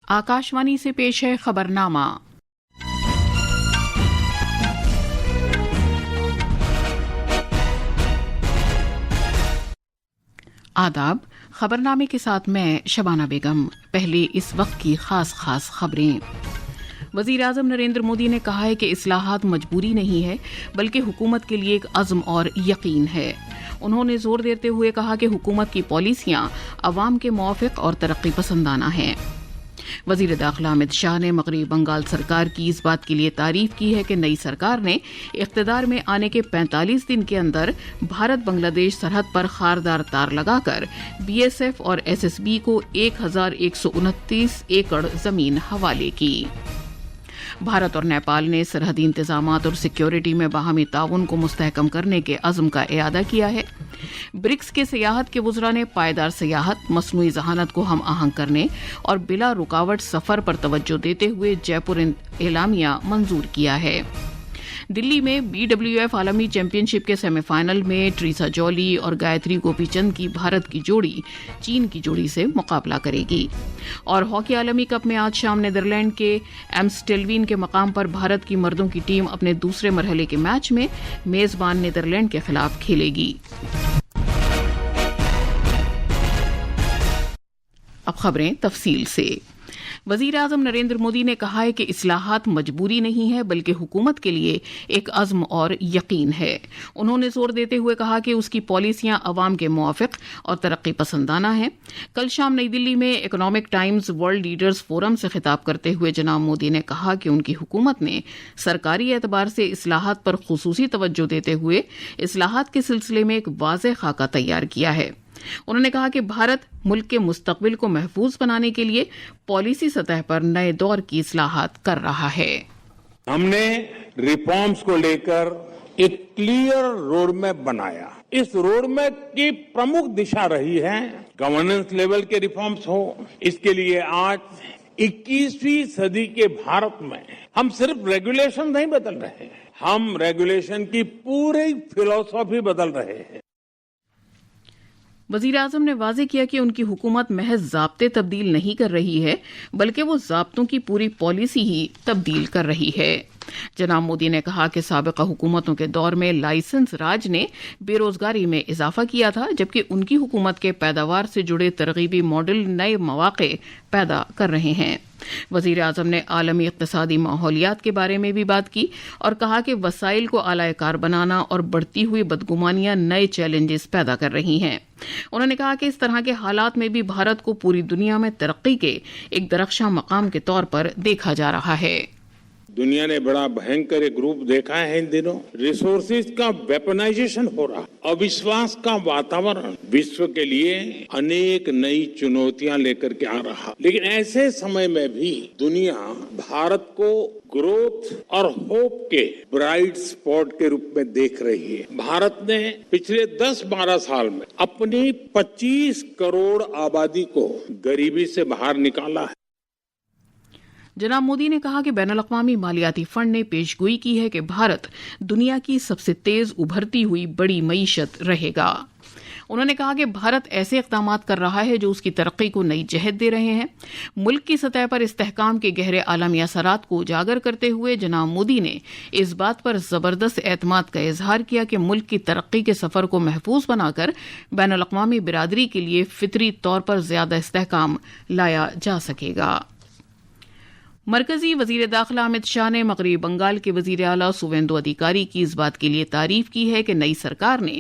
आकाशवाणी से पेश है खबरनामा। आदाब। खबरनामे के साथ मैं शबाना बेगम। पहले इस वक्त की खास खबरें। वजीर आजम नरेंद्र मोदी ने कहा है कि इस्लाहात मजबूरी नहीं है बल्कि हुकूमत के लिए एक अज़्म और यकीन है। उन्होंने जोर देते हुए कहा कि हुकूमत की पॉलिसियां अवाम के मुआफ़िक़ और तरक्की पसंदाना हैं। वजीर दाखिला अमित शाह ने मगरबी बंगाल सरकार की इस बात के लिए तारीफ की है कि नई सरकार ने इक़्तिदार में आने के 45 दिन के अंदर भारत बांग्लादेश सरहद पर खारदार तार लगाकर BSF और SSB को 1129 एकड़ जमीन हवाले की। भारत और नेपाल ने सरहदी इंतजामात और सिक्योरिटी में बाहमी ताउन को मुस्तहकम करने के अज़्म का इआदा किया है। ब्रिक्स के सियाहत के वज़रा ने पायदार सियाहत, मसनूई ज़हानत को हम आहंग करने और बिला रुकावट सफ़र पर तवज्जो देते हुए जयपुर एलामिया मंजूर किया है। दिल्ली में BWF आलमी चैंपियनशिप के सेमीफाइनल में ट्रीसा जॉली और गायत्री गोपीचंद की भारत की जोड़ी चीन की जोड़ी से मुकाबला करेगी। और हॉकी आलमी कप में आज शाम नीदरलैंड के एम्स्टेलवीन के मकाम पर भारत की मर्दों की टीम अपने दूसरे मरहले के मैच में मेजबान नीदरलैंड के खिलाफ खेलेगी। अब खबरें तफसील से। वजीर आजम नरेंद्र मोदी ने कहा है कि इस्लाहात मजबूरी नहीं है बल्कि हुकूमत के लिए एक अज़्म और यकीन है। उन्होंने जोर देते हुए कहा कि उसकी पॉलिसियां अवाम के मुआफ़िक़ और तरक्की पसंदाना हैं। कल शाम नई दिल्ली में economic times world leaders forum से खिताब करते हुए जनाब मोदी ने कहा कि उनकी हुकूमत ने सरकारी एतबार से इस्लाहात पर खुसूसी तवज्जो देते हुए इस्लाहात के सिलसिले में एक वाज़ेह खाका तैयार किया है। उन्होंने कहा कि भारत मुल्क के मुस्तकबिल को महफूज बनाने के लिए पॉलिसी सतह पर नए दौर की इस्लाहात कर रहा है। हमने रिफॉर्म्स को लेकर एक क्लियर रोड मैप बनाया। इस रोड मैप की प्रमुख दिशा रही है गवर्नेंस लेवल के रिफॉर्म्स हो। इसके लिए आज 21वीं सदी के भारत में हम सिर्फ रेगुलेशन नहीं बदल रहे, हम रेगुलेशन की पूरी फिलॉसफी बदल रहे हैं। वजीर आजम ने वाज़ेह किया कि उनकी हुकूमत महज ज़ाब्ते तब्दील नहीं कर रही है बल्कि वो ज़ाब्तों की पूरी पॉलिसी ही तब्दील कर रही है। जनाब मोदी ने कहा कि साबिक़ा हुकूमतों के दौर में लाइसेंस राज ने बेरोजगारी में इजाफा किया था, जबकि उनकी हुकूमत के पैदावार से जुड़े तरगीबी मॉडल नए मौक़े पैदा कर रहे हैं। वजीर आजम ने आलमी इक़्तिसादी माहौलियात के बारे में भी बात की और कहा कि वसाइल को आलाकार बनाना और बढ़ती हुई बदगुमानियां नए चैलेंजेस पैदा कर रही हैं। उन्होंने कहा कि इस तरह के हालात में भी भारत को पूरी दुनिया में तरक्की के एक दरख्शां मकाम के तौर पर देखा जा रहा है। दुनिया ने बड़ा भयंकर एक रूप देखा है इन दिनों। रिसोर्सेज का वेपनाइजेशन हो रहा, अविश्वास का वातावरण विश्व के लिए अनेक नई चुनौतियां लेकर के आ रहा। लेकिन ऐसे समय में भी दुनिया भारत को ग्रोथ और होप के ब्राइट स्पॉट के रूप में देख रही है। भारत ने पिछले 10-12 साल में अपनी 25 करोड़ आबादी को गरीबी से बाहर निकाला है। जनाब मोदी ने कहा कि बैनुल-अक़वामी मालियाती फंड ने पेशगोई की है कि भारत दुनिया की सबसे तेज उभरती हुई बड़ी मईशत रहेगा। उन्होंने कहा कि भारत ऐसे इक़दामात कर रहा है जो उसकी तरक्की को नई जहत दे रहे हैं। मुल्क की सतह पर इस्तेहकाम के गहरे आलमी असरात को उजागर करते हुए जनाब मोदी ने इस बात पर ज़बरदस्त एतमाद का इजहार किया कि मुल्क की तरक्की के सफ़र को महफूज बनाकर बैनुल-अक़वामी बिरादरी के लिए फितरी तौर पर ज़्यादा इस्तेहकाम लाया जा सकेगा। मरकजी वजीर दाखिला अमित शाह ने मगरबी बंगाल के वजीर आला सुवेंदु अधिकारी की इस बात के लिए तारीफ की है कि नई सरकार ने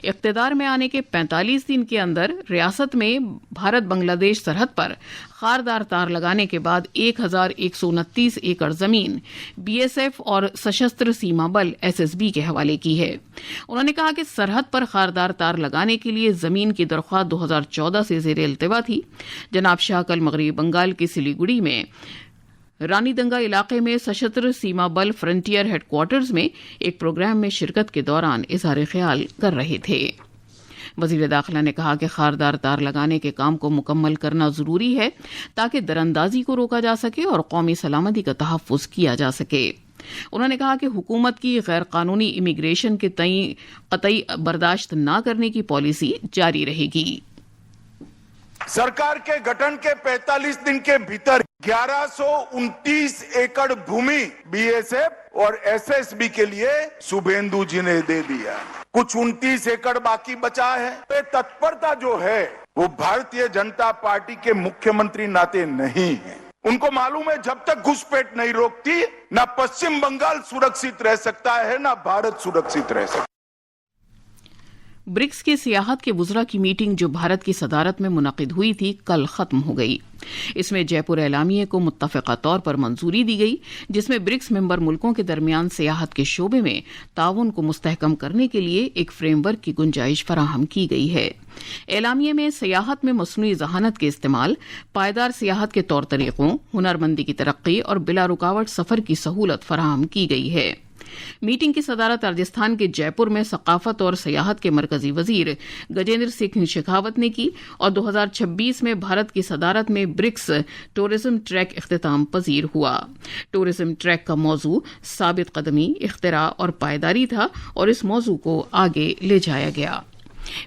इक़्तिदार में आने के 45 दिन के अंदर रियासत में भारत बांग्लादेश सरहद पर खारदार तार लगाने के बाद 1129 एकड़ जमीन BSF और सशस्त्र सीमा बल SSB के हवाले की है। उन्होंने कहा कि सरहद पर खारदार तार लगाने के लिए जमीन की दरख्वास्त 2014 से ज़ेर इल्तिवा थी। जनाब शाह कल मगरबी बंगाल के सिलीगुड़ी में रानीदंगा इलाके में सशस्त्र सीमा बल फ्रंटियर हेडक्वार्टर्स में एक प्रोग्राम में शिरकत के दौरान इज़हार ख्याल कर रहे थे। वजीर दाखिला ने कहा कि खारदार तार लगाने के काम को मुकम्मल करना ज़रूरी है ताकि दरअंदाजी को रोका जा सके और कौमी सलामती का तहफ़्फ़ुज़ किया जा सके। उन्होंने कहा कि हुकूमत की गैर कानूनी इमिग्रेशन के तई कतई बर्दाश्त न करने की पॉलिसी जारी रहेगी। सरकार के गठन के 45 दिन के भीतर 1129 एकड़ भूमि BSF और SSB के लिए शुभेंदु जी ने दे दिया। कुछ 29 एकड़ बाकी बचा है। ये तत्परता जो है वो भारतीय जनता पार्टी के मुख्यमंत्री नाते नहीं है। उनको मालूम है जब तक घुसपैठ नहीं रोकती ना पश्चिम बंगाल सुरक्षित रह सकता है ना भारत सुरक्षित रह सकता है। ब्रिक्स की सियाहत के वुज़रा की मीटिंग जो भारत की सदारत में मुनक़िद हुई थी कल खत्म हो गई। इसमें जयपुर एलामिये को मुत्तफ़िक़ा तौर पर मंजूरी दी गई, जिसमें ब्रिक्स मेंबर मुल्कों के दरमियान सियाहत के शोबे में ताउन को मुस्तहकम करने के लिए एक फ्रेमवर्क की गुंजाइश फराहम की गई है। एलामिये में सियाहत में मसनूई ज़हानत के इस्तेमाल, पायदार सियाहत के तौर तरीक़ों, हुनरमंदी की तरक्की और बिला रुकावट सफ़र की सहूलत फराहम की गई है। मीटिंग की सदारत राजस्थान के जयपुर में सकाफत और सियाहत के मरकजी वजीर गजेंद्र सिंह शेखावत ने की और 2026 में भारत की सदारत में ब्रिक्स टूरिज्म ट्रैक इख्तिताम पजीर हुआ। टूरिज्म ट्रैक का मौजू साबित कदमी, इख्तिरा और पायदारी था और इस मौजू को आगे ले जाया गया।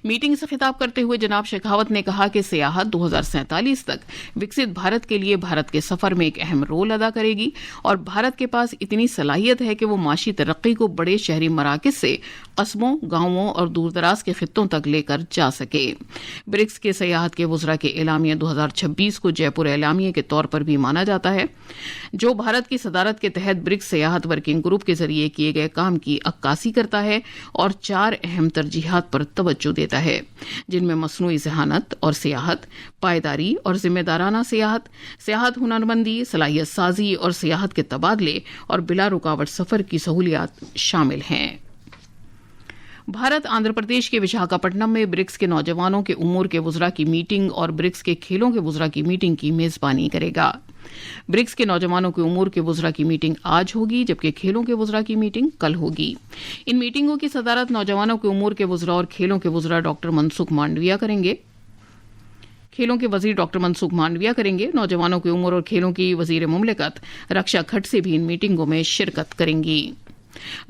मीटिंग से खिताब करते हुए जनाब शेखावत ने कहा कि सियाहत 2047 तक विकसित भारत के लिए भारत के सफर में एक अहम रोल अदा करेगी और भारत के पास इतनी सलाहियत है कि वो माशी तरक्की को बड़े शहरी मराकज से कस्बों, गांवों और दूरदराज के खित्तों तक लेकर जा सके। ब्रिक्स के सियाहत के वुज़रा के एलामिया 2026 को जयपुर एलामिया के तौर पर भी माना जाता है, जो भारत की सदारत के तहत ब्रिक्स सियाहत वर्किंग ग्रुप के जरिए किए गए काम की अक्कासी करता है और 4 अहम तरजीहात पर तवज्जो देता है, जिनमें मसनूई ज़हानत और सियाहत, पायदारी और जिम्मेदाराना सियाहत, सियाहत हुनरमंदी, सलाहियत साजी और सियाहत के तबादले और बिला रुकावट सफर की सहूलियात शामिल हैं। भारत आंध्र प्रदेश के विशाखापट्टनम में ब्रिक्स के नौजवानों के उमूर के वुज़रा की मीटिंग और ब्रिक्स के खेलों के वुज़रा की मीटिंग की मेजबानी करेगा। ब्रिक्स के नौजवानों के उमूर के वुज़रा की मीटिंग आज होगी, जबकि खेलों के वुज़रा की मीटिंग कल होगी। इन मीटिंगों की सदारत नौजवानों के उमूर के वुज़रा और खेलों के वुज़रा डॉक्टर मनसुख मांडविया करेंगे। खेलों के वजीर डॉक्टर मनसुख मांडविया करेंगे। नौजवानों के उमूर और खेलों की वजीर मुमलिकत रक्षा खडसे भी इन मीटिंगों में शिरकत करेंगी।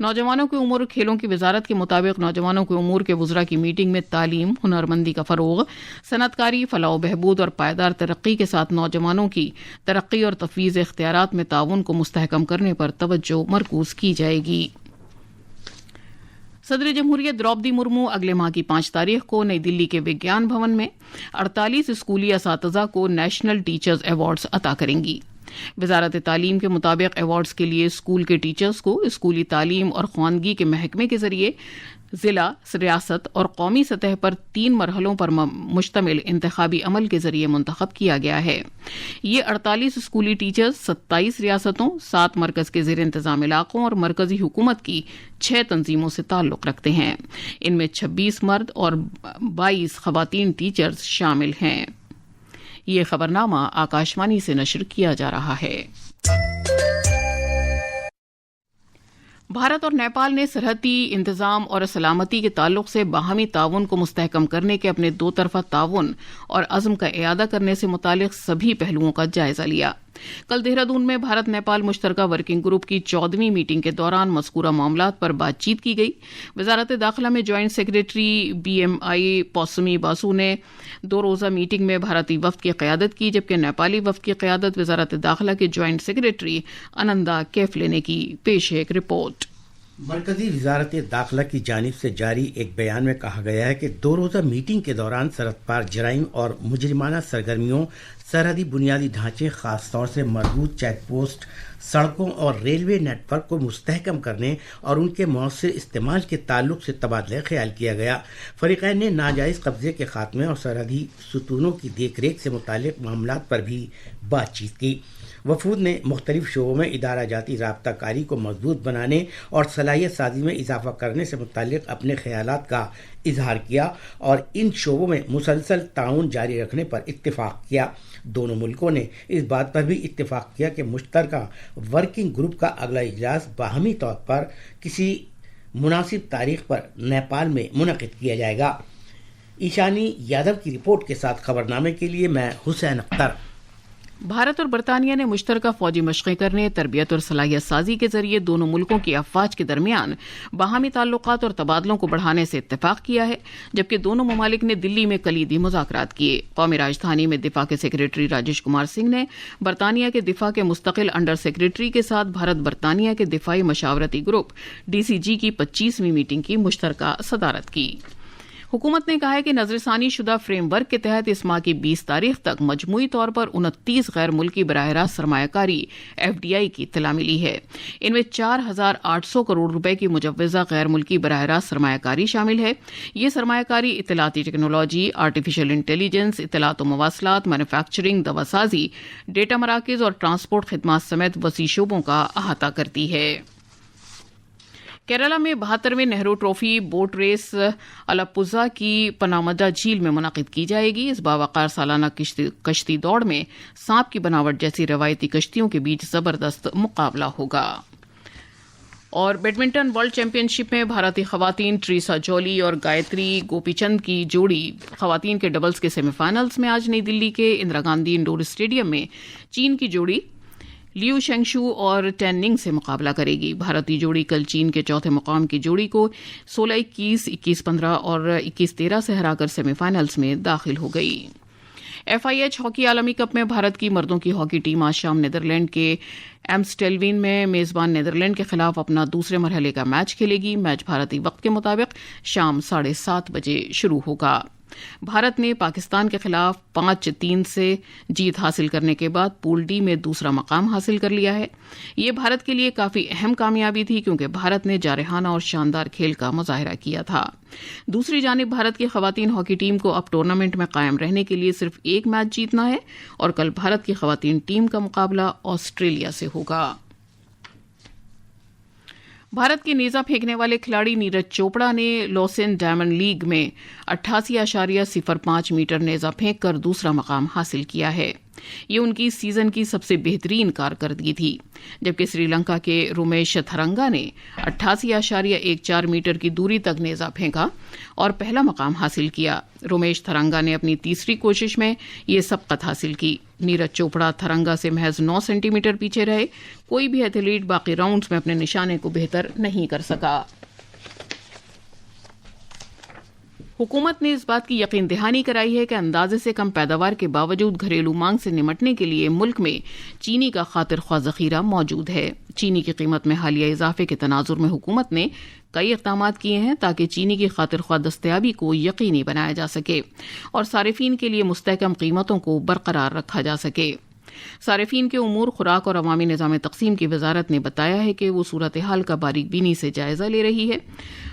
नौजवानों के उमूर खेलों की वजारत के मुताबिक नौजवानों के उमूर के वुज़रा की मीटिंग में तालीम, हुनरमंदी का फ़रोग़, सनअतकारी, फलाह बहबूद और पायदार तरक्की के साथ नौजवानों की तरक्की और तफ़वीज़ इख्तियारात में ताउन को मुस्तहकम करने पर तवज्जो मरकूज़ की जाएगी। सदर जमहूरियत द्रौपदी मुर्मू अगले माह की 5 तारीख को नई दिल्ली के विज्ञान भवन में 48 स्कूली असातिज़ा को नेशनल टीचर्स अवार्ड्स अता करेंगी। वजारत तालीम के मुताबिक अवार्ड्स के लिए स्कूल के टीचर्स को स्कूली तालीम और ख्वानगी के महकमे के जरिए जिला, रियासत और कौमी सतह पर 3 मरहलों पर मुश्तमिल इंतखाबी अमल के जरिए मुंतखब किया गया है। ये 48 स्कूली टीचर्स 27 रियासतों, 7 मरकज के ज़ेर इंतज़ाम इलाकों और मरकजी हुकूमत की 6 तंजीमों से ताल्लुक़ रखते हैं। इनमें 26 मर्द और 22 ख़वातीन टीचर्स शामिल हैं। ये खबरनामा आकाशवाणी से नशर किया जा रहा है। भारत और नेपाल ने सरहदी इंतजाम और सलामती के ताल्लुक से बाहमी ताउन को मुस्तहकम करने के अपने 2 तरफा ताउन और अज़्म का इयादा करने से मुतालिक सभी पहलुओं का जायजा लिया। कल देहरादून में भारत नेपाल मुश्तरका वर्किंग ग्रुप की 14वीं मीटिंग के दौरान मज़कूरा मामलात पर बातचीत की गई। वजारत दाखिला में जॉइंट सेक्रेटरी BMI पौसमी बासु ने 2 रोज़ा मीटिंग में भारतीय वफ़द की क़यादत की, जबकि नेपाली वफ़द की क़यादत वजारत दाखिला के जॉइंट सेक्रेटरी आनंदा कैफले ने की। पेश है एक रिपोर्ट। मरकजी वजारत दाखिला की जानिब से जारी एक बयान में कहा गया है कि 2 रोज़ा मीटिंग के दौरान सरहद पार जराइम और मुजरिमाना सरगर्मियों, सरहदी बुनियादी ढांचे, खास तौर से मजबूत चेक पोस्ट, सड़कों और रेलवे नेटवर्क को मुस्तहकम करने और उनके मौसर इस्तेमाल के ताल्लुक से तबादला ख्याल किया गया। फरीक़ैन ने नाजायज़ कब्जे के खात्मे और सरहदी सुतूनों की देख रेख से मुताल्लिक़ मामलात पर भी बातचीत की। वफूद ने मुख्तलिफ शोबों में इदारा जाती राब्ता कारी को मजबूत बनाने और सलाहियत साजी में इजाफा करने से मुताल्लिक़ अपने ख्यालात का इजहार किया और इन शोबों में मुसलसल ताउन जारी रखने पर इत्तिफाक किया। दोनों मुल्कों ने इस बात पर भी इत्तिफाक किया कि मुश्तरका वर्किंग ग्रुप का अगला इजलास बाहमी तौर पर किसी मुनासिब तारीख पर नेपाल में मुनक़िद किया जाएगा। ईशानी यादव की रिपोर्ट के साथ खबरनामे के लिए मैं हुसैन अख्तर। भारत और बरतानिया ने मुश्तरका फौजी मशक़ें करने, तरबियत और सलाहियत साजी के जरिए दोनों मुल्कों की अफवाज के दरमियान बाहमी ताल्लुकात और तबादलों को बढ़ाने से इत्तेफाक किया है, जबकि दोनों ममालिक ने दिल्ली में कलीदी मुज़ाकरात किए। कौमी राजधानी में दिफा के सेक्रेटरी राजेश कुमार सिंह ने बरतानिया के दिफा के मुस्तकिल अंडर सेक्रेटरी के साथ भारत बरतानिया के दिफाई मशावरती ग्रुप DCG की 25वीं मीटिंग की मुश्तरका सदारत की। हुकूमत ने कहा है कि नजरसानी शुदा फ्रेमवर्क के तहत इस माह की 20 तारीख तक मजमूई तौर पर 29 गैर मुल्की बराह रास्त सरमायाकारी FDI की इत्तला मिली है। इनमें 4,800 करोड़ रुपए की मुजव्वज़ा गैर मुल्की बराह रास्त सरमायाकारी शामिल है। ये सरमायाकारी इत्तलाती टेक्नोलॉजी, आर्टिफिशियल इंटेलिजेंस, इत्तलात व मवासलात, मैन्युफैक्चरिंग, दवासाजी, डेटा मराकज़ और ट्रांसपोर्ट खिदमात समेत वसी शोबों का अहाता करती है। केरला में 72वें Nehru trophy boat race Alappuzha की पनामदा झील में मुनक़िद की जाएगी। इस बावकार सालाना कश्ती दौड़ में सांप की बनावट जैसी रवायती कश्तियों के बीच जबरदस्त मुकाबला होगा। और बैडमिंटन वर्ल्ड चैंपियनशिप में भारतीय खवातीन ट्रीसा जॉली और गायत्री गोपीचंद की जोड़ी खवातीन के डबल्स के सेमीफाइनल्स में आज नई दिल्ली के इंदिरा गांधी इंडोर स्टेडियम में चीन की जोड़ी लियू शेंगशू और टेन निंग से मुकाबला करेगी। भारतीय जोड़ी कल चीन के चौथे मुकाम की जोड़ी को 16-21, 21-15 और 21-13 से हराकर सेमीफाइनल्स में दाखिल हो गई। FIH हॉकी आलमी कप में भारत की मर्दों की हॉकी टीम आज शाम नीदरलैंड के एम्स्टेलविन में मेजबान नीदरलैंड के खिलाफ अपना दूसरे मरहले का मैच खेलेगी। मैच भारतीय वक्त के मुताबिक शाम 7:30 बजे शुरू होगा। भारत ने पाकिस्तान के खिलाफ 5-3 से जीत हासिल करने के बाद पूल डी में दूसरा मकाम हासिल कर लिया है। ये भारत के लिए काफी अहम कामयाबी थी क्योंकि भारत ने जारहाना और शानदार खेल का मुजाहिरा किया था। दूसरी जानिब भारत की खवातीन हॉकी टीम को अब टूर्नामेंट में कायम रहने के लिए सिर्फ एक मैच जीतना है और कल भारत की खवातीन टीम का मुकाबला ऑस्ट्रेलिया से होगा। भारत के नेजा फेंकने वाले खिलाड़ी नीरज चोपड़ा ने लॉसेन डायमंड लीग में 88.05 मीटर नेजा फेंक कर दूसरा मकाम हासिल किया है। ये उनकी सीजन की सबसे बेहतरीन कारकर्दगी थी, जबकि श्रीलंका के रोमेश थरंगा ने 88.14 मीटर की दूरी तक नेजा फेंका और पहला मकाम हासिल किया। रोमेश थरंगा ने अपनी तीसरी कोशिश में ये सबकत हासिल की। नीरज चोपड़ा थरंगा से महज 9 सेंटीमीटर पीछे रहे। कोई भी एथलीट बाकी राउंड्स में अपने निशाने को बेहतर नहीं कर सका। हुकूमत ने इस बात की यकीन दहानी कराई है कि अंदाजे से कम पैदावार के बावजूद घरेलू मांग से निमटने के लिए मुल्क में चीनी का खातिर ख्वाह ज़ख़ीरा मौजूद है। चीनी की कीमत में हालिया इजाफे के तनाजुर में हुकूमत ने कई इक़दाम किए हैं ताकि चीनी की खातिर ख्वाह दस्तयाबी को यकीनी बनाया जा सके और सारिफीन के लिए मुस्तहकम कीमतों को बरकरार रखा जा सके। सारिफीन के उमूर, खुराक और अवामी निज़ाम तक़सीम की वजारत ने बताया है कि वो सूरत हाल का बारीक बीनी से जायजा ले रही है।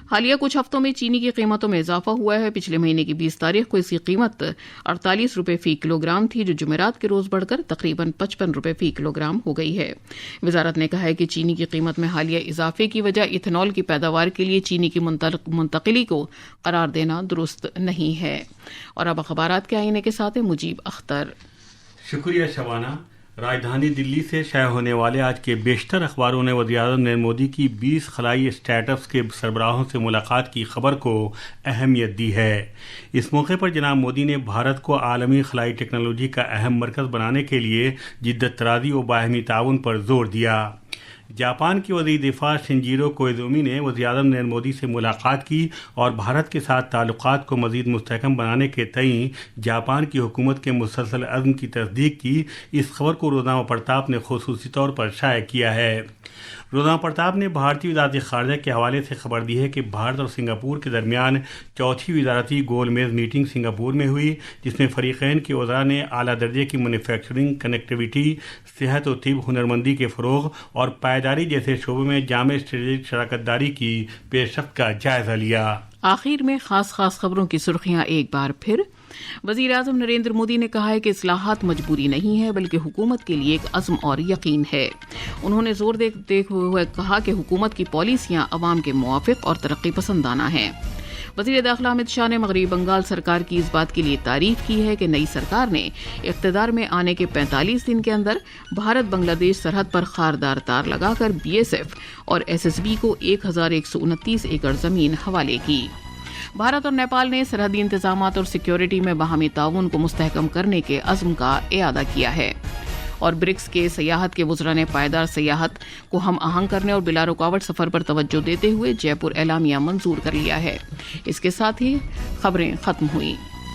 हालिया कुछ हफ्तों में चीनी की कीमतों में इजाफा हुआ है। पिछले महीने की 20 तारीख को इसकी कीमत 48 रुपये फी किलोग्राम थी, जो जुमेरात के रोज बढ़कर तकरीबन 55 रुपये फी किलोग्राम हो गई है। वजारत ने कहा है कि चीनी की कीमत में हालिया इजाफे की वजह इथेनॉल की पैदावार के लिए चीनी की मुंतकिली को करार देना दुरुस्त नहीं है। और अब अखबारात के आईने के साथ है मुजीब अख्तर। शुक्रिया शबाना। राजधानी दिल्ली से शाया होने वाले आज के बेशतर अखबारों ने वज़ीर-ए-आज़म नरेंद्र मोदी की 20 खलाई स्टार्टअप्स के सरबराहों से मुलाकात की खबर को अहमियत दी है। इस मौके पर जनाब मोदी ने भारत को आलमी खलाई टेक्नोलॉजी का अहम मरकज़ बनाने के लिए जिद्दत तराज़ी और बाहमी ताउन पर जोर दिया। जापान के वज़ीर दिफा शिंजिरो कोइज़ुमी ने वज़ीर-ए-आज़म नरेंद्र मोदी से मुलाकात की और भारत के साथ ताल्लुकात को मज़ीद मुस्तहकम बनाने के तईं जापान की हुकूमत के मुसलसल अज़्म की तस्दीक की। इस खबर को रोज़नामा प्रताप ने खुसूसी तौर पर शाया किया है। रोज़नामा प्रताप ने भारतीय वज़ारत ख़ारजा के हवाले से खबर दी है कि भारत और सिंगापुर के दरमियान चौथी वज़ारती गोल मेज़ मीटिंग सिंगापुर में हुई, जिसमें फ़रीक़ैन के वज़रा ने आला दर्जे की मैन्युफैक्चरिंग, कनेक्टिविटी, सेहत और तिब, हुनरमंदी के फ़रोग़ और पायदारी जैसे शोबों में जामे स्ट्रेटेजिक शराकतदारी की पेशरफ्त का जायज़ा लिया। आखिर में खास खबरों की सुर्खियां एक बार फिर। वज़ीर-ए-आज़म नरेंद्र मोदी ने कहा है कि इस्लाहात मजबूरी नहीं है बल्कि हुकूमत के लिए एक अज़्म और यकीन है। उन्होंने जोर देते हुए कहा कि हुकूमत की पॉलिसियां अवाम के मुवाफ़िक और तरक्की पसंदाना हैं। वज़ीर दाखिला अमित शाह ने मग़रिबी बंगाल सरकार की इस बात के लिए तारीफ की है कि नई सरकार ने इक़्तिदार में आने के 45 दिन के अंदर भारत बांग्लादेश सरहद पर खारदार तार लगाकर BSF और SSB को 1129 एकड़ ज़मीन हवाले की। भारत और नेपाल ने सरहदी इंतजामात और सिक्योरिटी में बाहमी ताउन को मुस्तहकम करने के अज़्म का इआदा किया है। اور برکس کے سیاحت کے وزراء نے پائیدار سیاحت کو ہم آہنگ کرنے اور بلا رکاوٹ سفر پر توجہ دیتے ہوئے جے پور اعلامیہ منظور کر لیا ہے۔ اس کے ساتھ ہی خبریں ختم ہوئیں۔